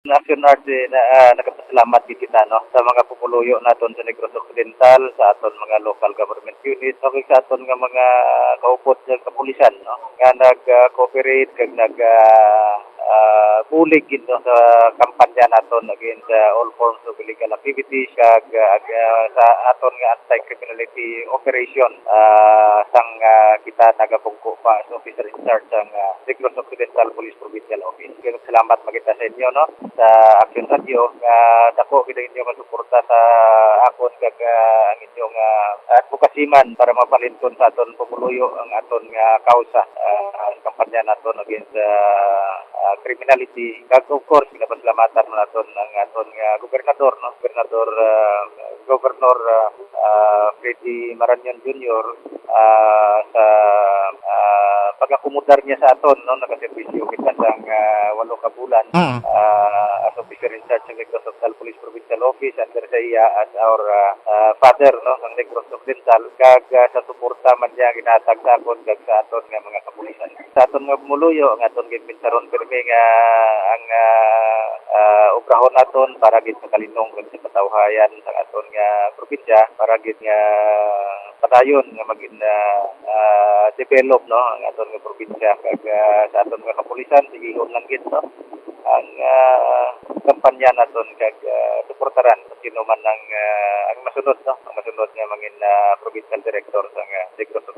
Action Arts na nagapasalamat gid kita no sa mga pupuluyo naton sa Negros Occidental, sa aton mga local government units, o sa aton nga mga kaupod sa kapulisan no nga nag-cooperate kag bulig gid no sa kampanya naton against all forms of illegal activities kag sa aton nga anti-criminality operation sang kita nagapungko pa as officer in charge sang Negros Occidental Police Provincial Office. Kaya salamat magita sa inyo no sa Action Radio nga dako gid inyo nga suporta sa akon kag ang inyong advocacy man para mapalinton sa aton pumuluyo ang aton nga kausa kampanya naton against criminality. Kag of course pinapasalamatan mo naton ang aton nga gobernador no Governor Freddy Marañon Jr. Sa pag-akomodar niya sa aton no nagaserbisyo kita sang 8 ka bulan as officer in charge ng Negros Occidental Police Provincial Office under sa iya as our father no ng Negros Occidental kag sa suporta man niya ginatag sa aton kag sa aton nga mga kapulisan. Sa aton nga pumuluyo ang aton gid pinsaron pirmi nga ang obrahon naton para gid makalinong kag sa katawhayan sa aton nga probinsya para gid nga padayon nga maging develop no ang aton nga probinsya kag sa aton nga kapulisan sigihon lang gid no ang kampanya naton kag suportaran sino man ang masunod no ang masunod nga mangin provincial director sa Negros